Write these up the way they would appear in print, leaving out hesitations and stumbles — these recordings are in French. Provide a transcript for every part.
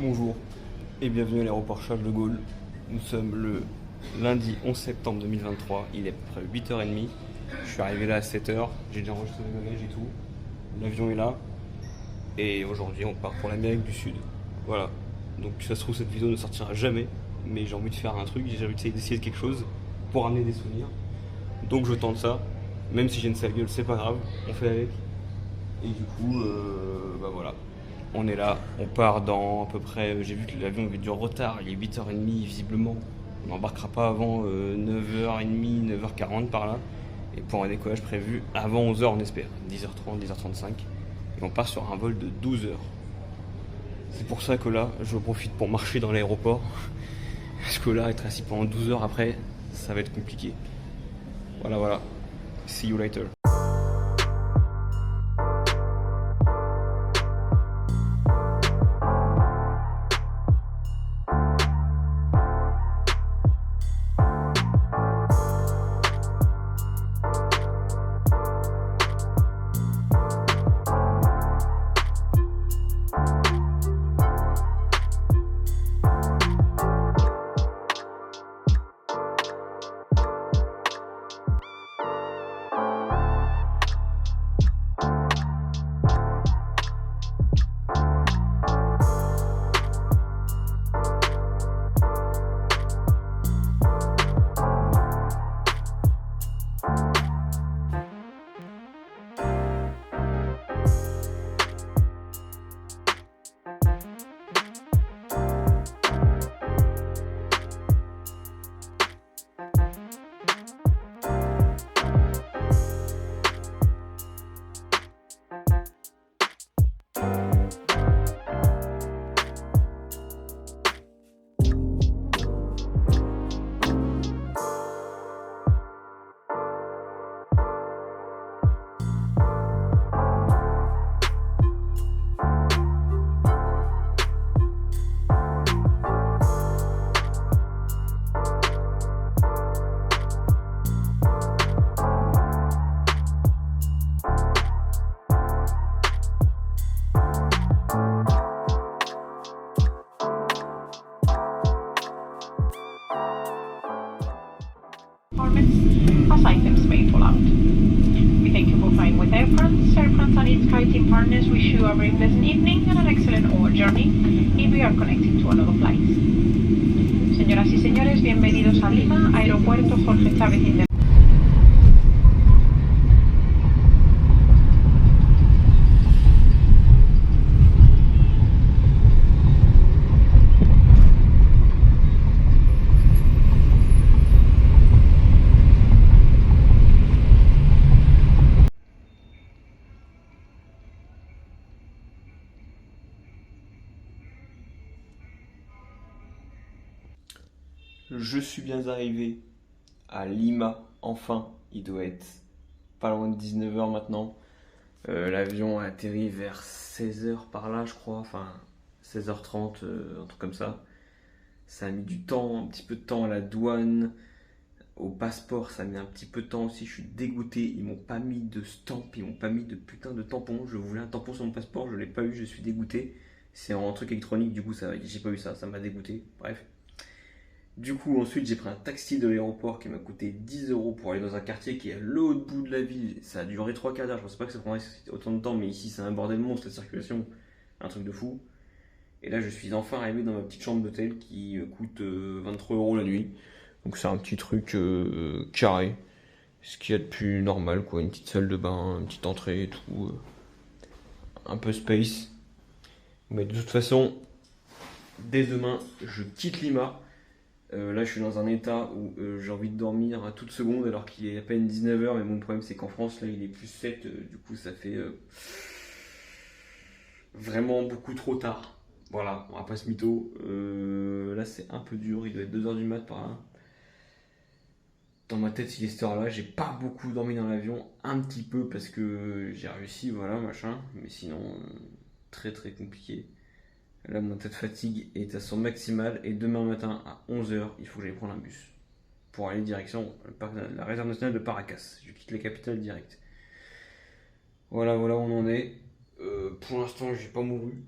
Bonjour et bienvenue à l'aéroport Charles de Gaulle. Nous sommes le lundi 11 septembre 2023, il est à peu près 8h30. Je suis arrivé là à 7h, j'ai déjà enregistré mes bagages et tout. L'avion est là et aujourd'hui on part pour l'Amérique du Sud. Voilà, donc ça se trouve cette vidéo ne sortira jamais, mais j'ai envie de faire un truc, j'ai envie d'essayer de quelque chose pour ramener des souvenirs. Donc je tente ça, même si j'ai une sale gueule, c'est pas grave, on fait avec. Et du coup, bah voilà. On est là, on part dans à peu près. J'ai vu que l'avion avait du retard, il est 8h30 visiblement. On n'embarquera pas avant 9h30, 9h40 par là. Et pour un décollage prévu avant 11h, on espère. 10h30, 10h35. Et on part sur un vol de 12h. C'est pour ça que là, je profite pour marcher dans l'aéroport. Parce que là, être assis pendant 12 heures après, ça va être compliqué. Voilà, voilà. See you later. As items may fall out. We thank you for flying with Air France. Air France and its SkyTeam partners wish you a very pleasant evening and an excellent journey if we are connecting to another flight. Señoras y señores, bienvenidos a Lima, Aeropuerto Jorge Chávez Internacional. Je suis bien arrivé à Lima, enfin. Il doit être pas loin de 19h maintenant. L'avion a atterri vers 16h par là, je crois. Enfin, 16h30, un truc comme ça. Ça a mis du temps, un petit peu de temps à la douane. Au passeport, ça a mis un petit peu de temps aussi. Je suis dégoûté. Ils m'ont pas mis de stamp, ils m'ont pas mis de putain de tampon. Je voulais un tampon sur mon passeport, je l'ai pas eu, je suis dégoûté. C'est un truc électronique, du coup, j'ai pas eu ça, ça m'a dégoûté. Bref. Du coup, ensuite, j'ai pris un taxi de l'aéroport qui m'a coûté 10 € pour aller dans un quartier qui est à l'autre bout de la ville. Ça a duré 3 quarts d'heure. Je pensais pas que ça prendrait autant de temps, mais ici, c'est un bordel monstre, la circulation. Un truc de fou. Et là, je suis enfin arrivé dans ma petite chambre d'hôtel qui coûte 23 € la nuit. Donc, c'est un petit truc carré. Ce qu'il y a de plus normal, quoi. Une petite salle de bain, une petite entrée et tout. Un peu space. Mais de toute façon, dès demain, je quitte Lima. Là, je suis dans un état où j'ai envie de dormir à toute seconde alors qu'il est à peine 19h. Mais mon problème, c'est qu'en France, là, il est plus 7. Du coup, ça fait vraiment beaucoup trop tard. Voilà, on va pas se mytho. Là, c'est un peu dur. Il doit être 2h du mat par là. Dans ma tête, il est cette heure-là. J'ai pas beaucoup dormi dans l'avion. Un petit peu parce que j'ai réussi, voilà, machin. Mais sinon, très très compliqué. Là, mon taux de fatigue est à son maximal et demain matin à 11h, il faut que j'aille prendre un bus pour aller direction la réserve nationale de Paracas. Je quitte la capitale direct. Voilà, voilà où on en est. Pour l'instant, j'ai pas mouru.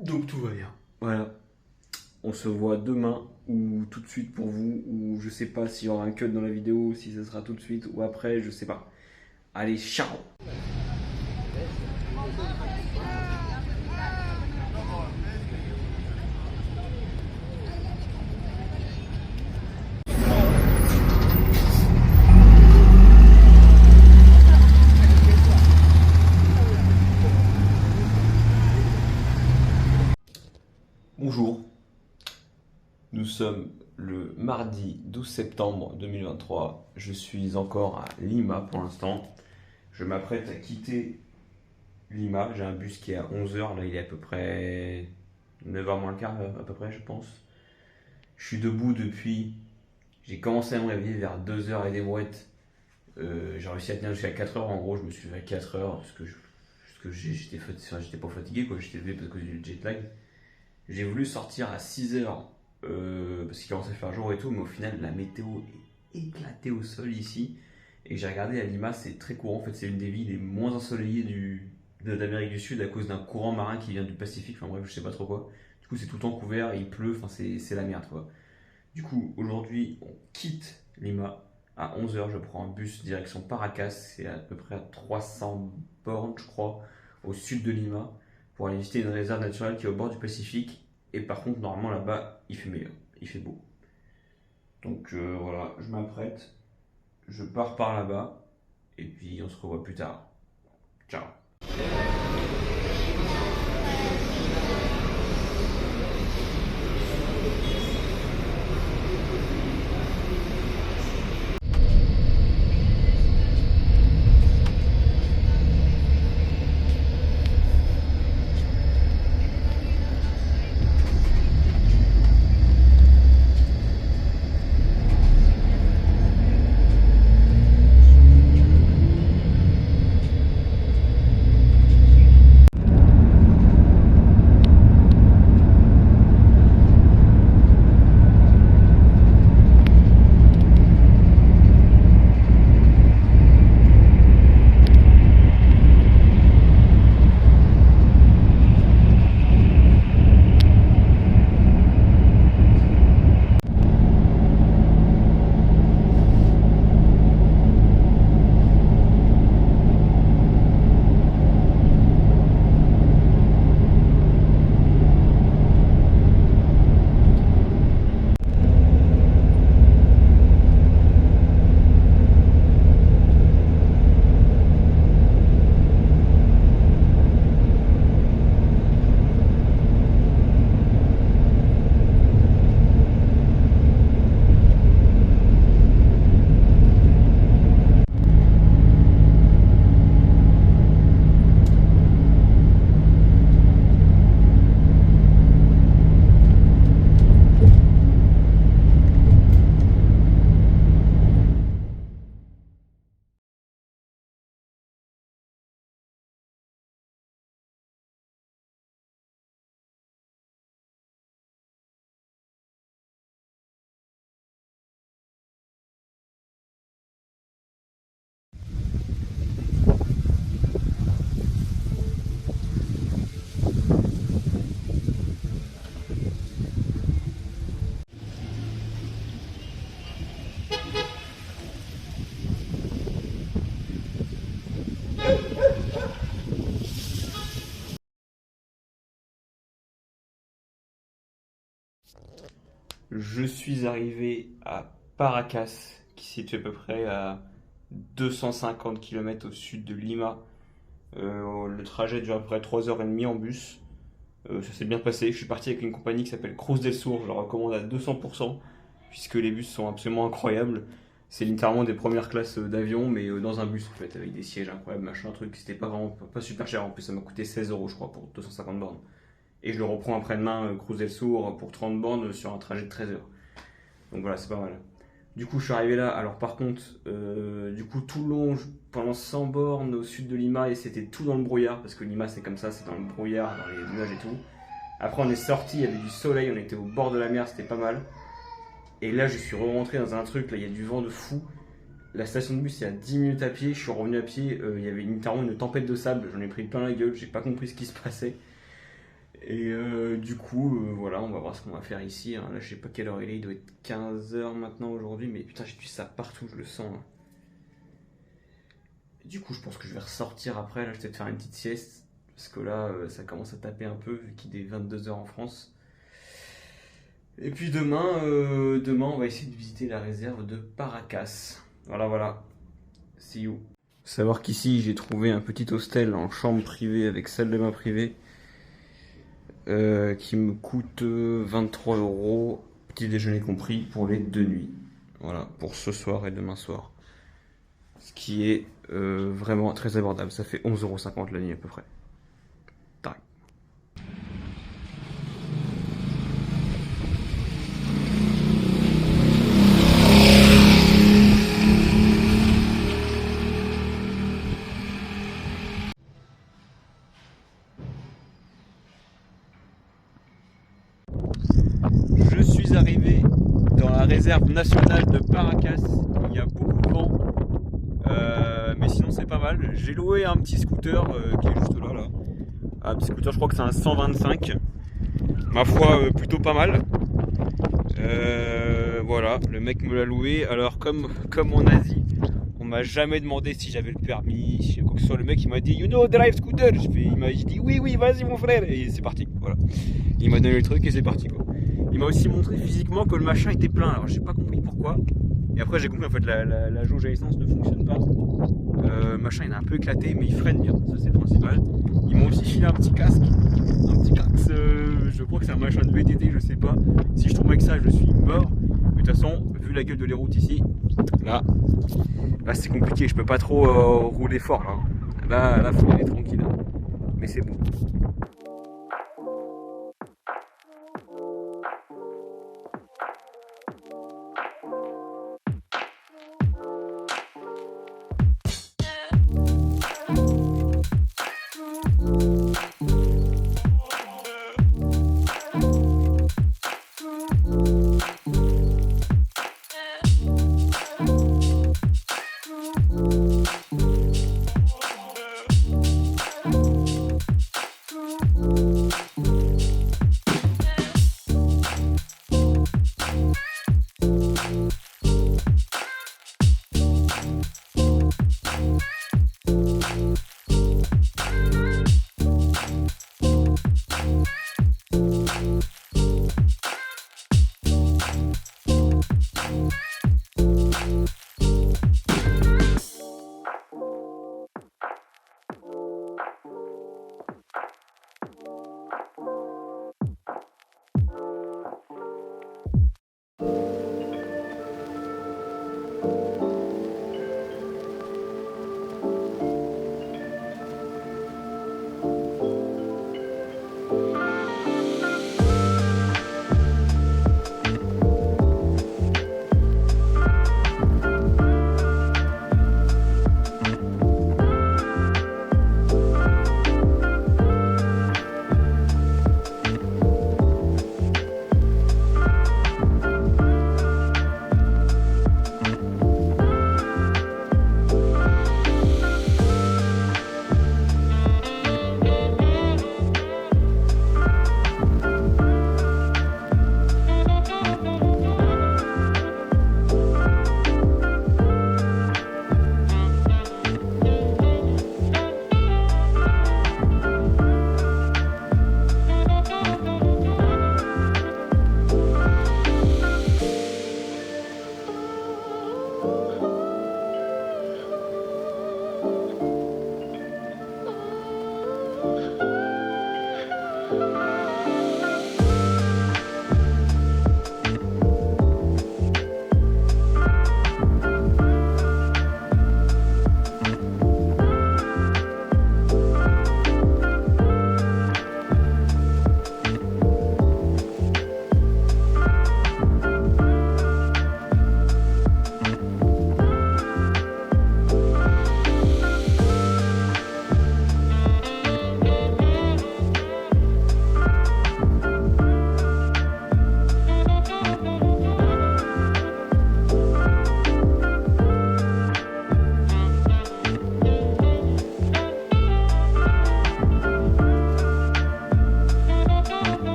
Donc tout va bien. Voilà. On se voit demain ou tout de suite pour vous, ou je sais pas s'il y aura un cut dans la vidéo, si ce sera tout de suite ou après, je sais pas. Allez, ciao! Bonjour, nous sommes le mardi 12 septembre 2023. Je suis encore à Lima pour l'instant. Je m'apprête à quitter Lima. J'ai un bus qui est à 11h. Là, il est à peu près 9h moins le quart, à peu près, je pense. Je suis debout depuis. J'ai commencé à me réveiller vers 2h et des brouettes. J'ai réussi à tenir jusqu'à 4h. En gros, je me suis levé à 4h parce que j'étais pas fatigué, quoi. J'étais levé parce que du jet lag. J'ai voulu sortir à 6h parce qu'il commençait à faire jour et tout, mais au final, la météo est éclatée au sol ici. Et j'ai regardé à Lima, c'est très courant. En fait, c'est une des villes les moins ensoleillées d'Amérique du Sud à cause d'un courant marin qui vient du Pacifique. Enfin bref, je sais pas trop quoi. Du coup, c'est tout le temps couvert, il pleut, enfin, c'est la merde quoi. Du coup, aujourd'hui, on quitte Lima. À 11h, je prends un bus direction Paracas. C'est à peu près à 300 bornes, je crois, au sud de Lima, pour aller visiter une réserve naturelle qui est au bord du Pacifique. Et par contre, normalement, là-bas, il fait meilleur, il fait beau. Donc voilà, je m'apprête, je pars par là-bas, et puis on se revoit plus tard. Ciao. Je suis arrivé à Paracas, qui se situe à peu près à 250 km au sud de Lima. Le trajet dure à peu près 3h30 en bus. Ça s'est bien passé. Je suis parti avec une compagnie qui s'appelle Cruz del Sur. Je la recommande à 200%, puisque les bus sont absolument incroyables. C'est littéralement des premières classes d'avion, mais dans un bus en fait, avec des sièges incroyables, machin, truc. C'était pas vraiment pas super cher. En plus, ça m'a coûté 16 € je crois pour 250 bornes. Et je le reprends après-demain, Cruz del Sur, pour 30 bornes sur un trajet de 13 heures. Donc voilà, c'est pas mal. Du coup, je suis arrivé là. Alors, par contre, du coup, tout le long, pendant 100 bornes au sud de Lima, et c'était tout dans le brouillard, parce que Lima, c'est comme ça, c'est dans le brouillard, dans les nuages et tout. Après, on est sorti, il y avait du soleil, on était au bord de la mer, c'était pas mal. Et là, je suis rentré dans un truc, là, il y a du vent de fou. La station de bus, c'est à 10 minutes à pied. Je suis revenu à pied, il y avait littéralement une tempête de sable. J'en ai pris plein la gueule, j'ai pas compris ce qui se passait. Et du coup, voilà, on va voir ce qu'on va faire ici. Hein. Là, je sais pas quelle heure il doit être 15h maintenant aujourd'hui, mais putain, j'ai du ça partout, je le sens. Hein. Du coup, je pense que je vais ressortir après. Là, je vais peut-être faire une petite sieste. Parce que là, ça commence à taper un peu, vu qu'il est 22h en France. Et puis demain, on va essayer de visiter la réserve de Paracas. Voilà, voilà. See you. Savoir qu'ici, j'ai trouvé un petit hostel en chambre privée avec salle de bain privée. Qui me coûte 23 €, petit déjeuner compris, pour les 2 nuits. Voilà, pour ce soir et demain soir. Ce qui est vraiment très abordable. Ça fait 11,50 € la nuit à peu près. Tac. Je suis arrivé dans la réserve nationale de Paracas. Il y a beaucoup de vent. Mais sinon c'est pas mal. J'ai loué un petit scooter qui est juste là. Un petit scooter, je crois que c'est un 125. Ma foi, plutôt pas mal. Voilà, le mec me l'a loué. Alors comme on a dit, on m'a jamais demandé si j'avais le permis, quoi que ce soit. Le mec il m'a dit you know drive scooter. Il m'a dit oui vas-y mon frère, et c'est parti. Voilà. Il m'a donné le truc et c'est parti quoi. Il m'a aussi montré physiquement que le machin était plein. Alors j'ai pas compris pourquoi. Et après j'ai compris en fait la jauge à essence ne fonctionne pas. Machin il est un peu éclaté mais il freine bien, ça c'est le principal. Ils m'ont aussi filé un petit casque. Je crois que c'est un machin de VTT, je sais pas. Si je tombe avec ça je suis mort. Mais de toute façon, vu la gueule de les routes ici, là c'est compliqué, je peux pas trop rouler fort là. Là faut aller tranquille. Hein. Mais c'est bon.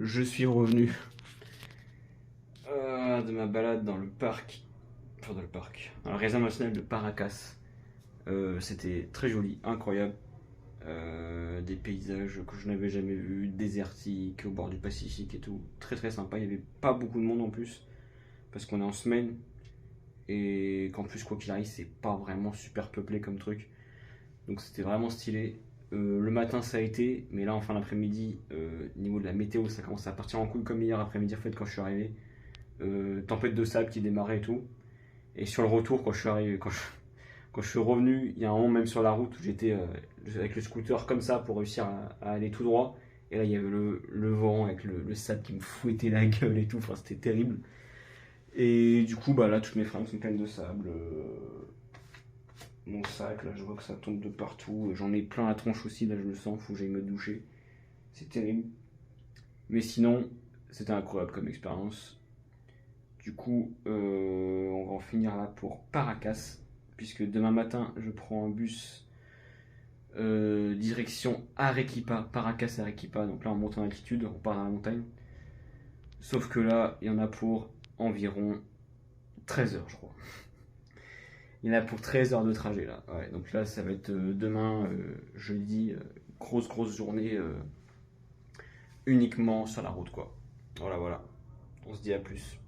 je suis revenu de ma balade dans le parc, dans la réserve nationale de Paracas. C'était très joli, incroyable. Des paysages que je n'avais jamais vus, désertiques, au bord du Pacifique et tout. Très très sympa, il n'y avait pas beaucoup de monde en plus, parce qu'on est en semaine, et qu'en plus, quoi qu'il arrive, c'est pas vraiment super peuplé comme truc. Donc c'était vraiment stylé. Le matin ça a été, mais là en fin d'après-midi, niveau de la météo, ça commence à partir en couille comme hier après-midi en fait quand je suis arrivé. Tempête de sable qui démarrait et tout. Et sur le retour, quand je suis revenu, il y a un moment même sur la route où j'étais avec le scooter comme ça pour réussir à aller tout droit. Et là il y avait le vent avec le sable qui me fouettait la gueule et tout, enfin c'était terrible. Et du coup bah là toutes mes fringues sont pleines de sable. Mon sac, là je vois que ça tombe de partout. J'en ai plein la tronche aussi, là je le sens, faut que j'aille me doucher. C'est terrible. Mais sinon, c'était incroyable comme expérience. Du coup, on va en finir là pour Paracas, puisque demain matin je prends un bus direction Arequipa, Paracas Arequipa. Donc là on monte en altitude, on part dans la montagne. Sauf que là, il y en a pour environ 13 heures, je crois. Il y en a pour 13 heures de trajet là. Ouais, donc là, ça va être demain, jeudi, grosse journée uniquement sur la route quoi. Voilà. On se dit à plus.